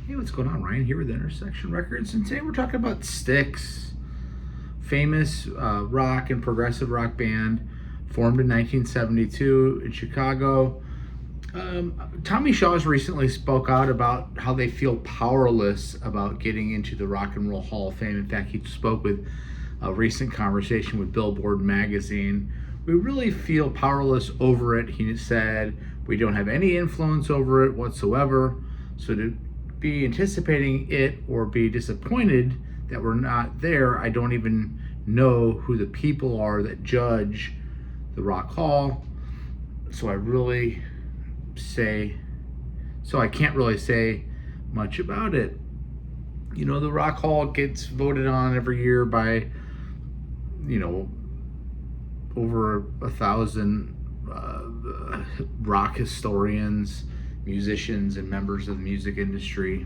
Hey, what's going on? Ryan here with Intersection Records, and today we're talking about Styx, famous rock and progressive rock band formed in 1972 in Chicago. Tommy Shaw's recently spoke out about how they feel powerless about getting into the Rock and Roll Hall of Fame. In fact, he spoke with a recent conversation with Billboard magazine. We really feel powerless over it, he said. We don't have any influence over it whatsoever. So to be anticipating it or be disappointed that we're not there, I don't even know who the people are that judge the Rock Hall. So I can't really say much about it. You know, the Rock Hall gets voted on every year by, over 1,000 rock historians, musicians, and members of the music industry.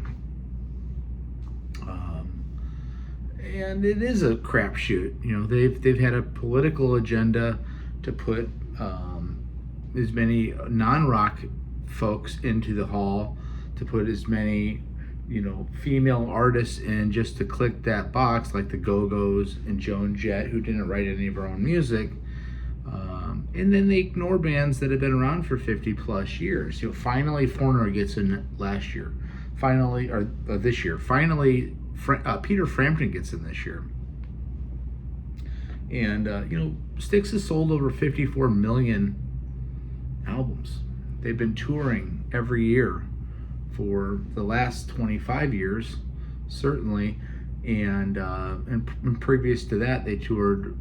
And it is a crapshoot. You know, they've had a political agenda to put as many non-rock folks into the hall, to put as many female artists in just to click that box, like the Go-Go's and Joan Jett, who didn't write any of her own music. And then they ignore bands that have been around for 50 plus years. Finally Foreigner gets in last year. This year. Finally, Peter Frampton gets in this year. And, Styx has sold over 54 million albums. They've been touring every year for the last 25 years, certainly. And previous to that, they toured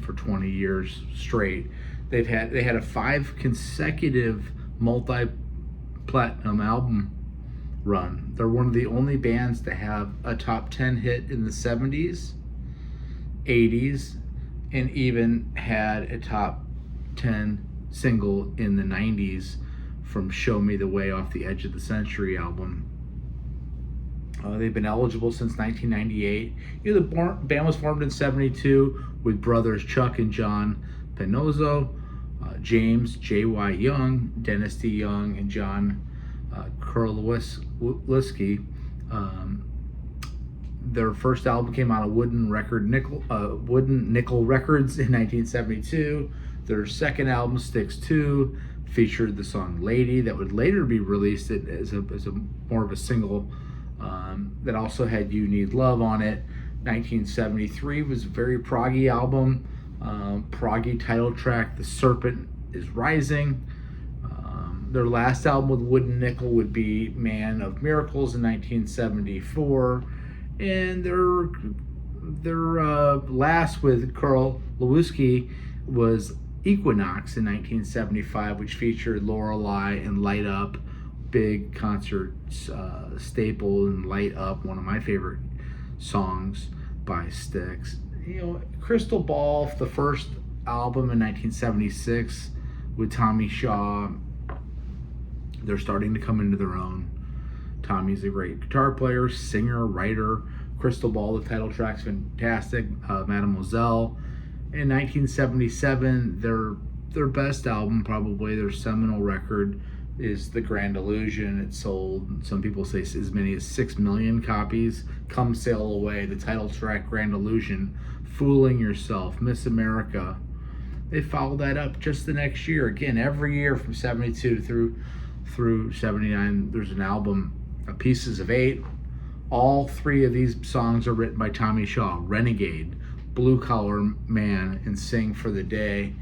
for 20 years straight. They had a 5 consecutive multi-platinum album run. They're one of the only bands to have a top 10 hit in the 70s, 80s, and even had a top 10 single in the 90s from Show Me the Way off the Edge of the Century album. They've been eligible since 1998. The band was formed in 72 with brothers Chuck and John Penozzo, James J.Y. Young, Dennis D. Young, and John Kurlowski. Their first album came out of Wooden Nickel Records in 1972. Their second album, Styx 2, featured the song Lady, that would later be released as a more of a single that also had You Need Love on it. 1973 was a very proggy album. Proggy title track, The Serpent is Rising. Their last album with Wooden Nickel would be Man of Miracles in 1974. And their last with Kurlowski was Equinox in 1975, which featured Lorelei and Light Up, big concert staple, and Light Up, one of my favorite songs by Styx. Crystal Ball, the first album in 1976 with Tommy Shaw. They're starting to come into their own. Tommy's a great guitar player, singer, writer. Crystal Ball, the title track's fantastic. Mademoiselle. In 1977, their best album, probably their seminal record, is The Grand Illusion. It sold, some people say, as many as 6 million copies. Come Sail Away, the title track, Grand Illusion. Fooling Yourself, Miss America. They followed that up just the next year. Again, every year from 72 through 79, there's an album, Pieces of 8. All 3 of these songs are written by Tommy Shaw. Renegade, Blue Collar Man, and Sing for the Day.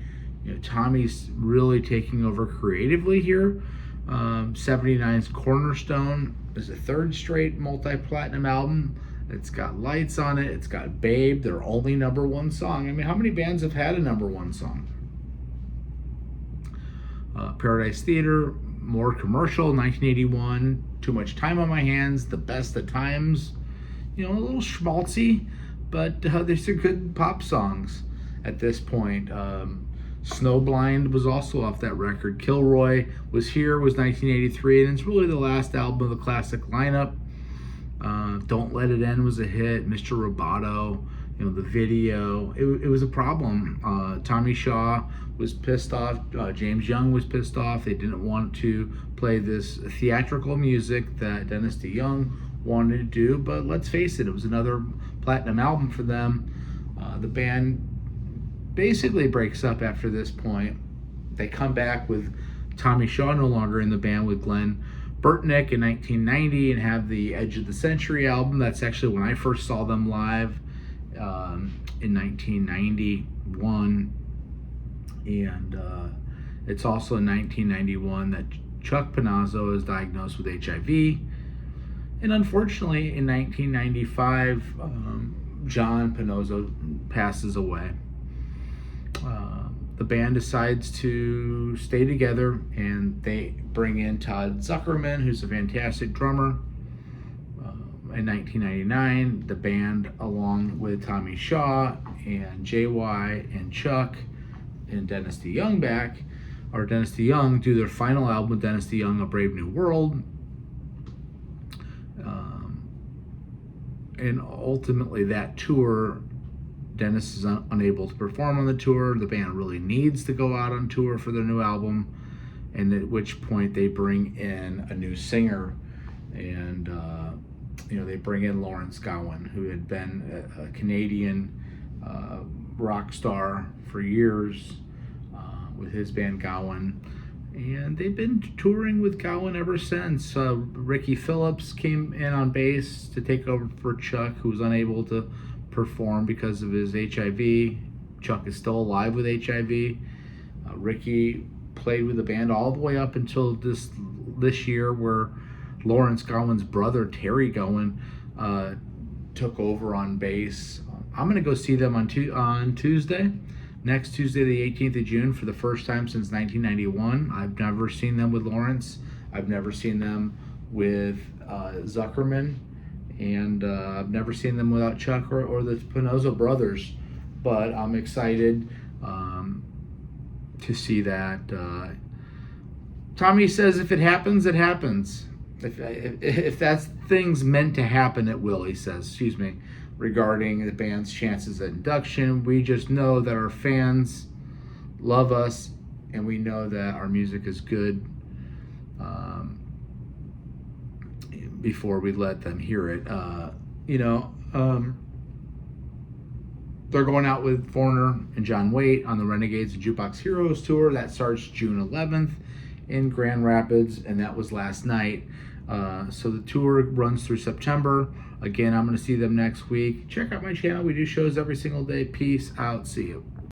Tommy's really taking over creatively here. 79's Cornerstone is a 3rd straight multi-platinum album. It's got Lights on it. It's got Babe, their only #1 song. I mean, how many bands have had a #1 song? Paradise Theater, more commercial, 1981. Too Much Time on My Hands, The Best of Times. A little schmaltzy, but these are good pop songs at this point. Snowblind was also off that record. Kilroy was 1983, and it's really the last album of the classic lineup. Don't Let It End was a hit. Mr. Roboto, the video, it was a problem. Tommy Shaw was pissed off. James Young was pissed off. They didn't want to play this theatrical music that Dennis DeYoung wanted to do. But let's face it, it was another platinum album for them. The band basically breaks up after this point. They come back with Tommy Shaw no longer in the band, with Glenn Burtnick in 1990, and have the Edge of the Century album. That's actually when I first saw them live in 1991. And it's also in 1991 that Chuck Panozzo is diagnosed with HIV. And unfortunately, in 1995, John Panozzo passes away. The band decides to stay together, and they bring in Todd Zuckerman, who's a fantastic drummer. In 1999, the band, along with Tommy Shaw and JY and Chuck and Dennis DeYoung Dennis DeYoung, do their final album with Dennis DeYoung, A Brave New World. And ultimately, that tour, Dennis is unable to perform on the tour. The band really needs to go out on tour for their new album, and at which point they bring in a new singer, and they bring in Lawrence Gowan, who had been a Canadian rock star for years with his band Gowan, and they've been touring with Gowan ever since. Ricky Phillips came in on bass to take over for Chuck, who was unable to perform because of his HIV. Chuck is still alive with HIV. Ricky played with the band all the way up until this year, where Lawrence Gowan's brother, Terry Gowan, took over on bass. I'm going to go see them on Tuesday, next Tuesday, the 18th of June, for the first time since 1991. I've never seen them with Lawrence. I've never seen them with Zuckerman. And I've never seen them without Chuck or the Panozzo brothers. But I'm excited to see that. Tommy says if it happens, it happens. If that's things meant to happen, it will, he says. Excuse me. Regarding the band's chances at induction, we just know that our fans love us, and we know that our music is good before we let them hear it. They're going out with Foreigner and John Waite on the Renegades and Jukebox Heroes tour. That starts June 11th in Grand Rapids, and that was last night. So the tour runs through September. Again, I'm going to see them next week. Check out my channel. We do shows every single day. Peace out. See you.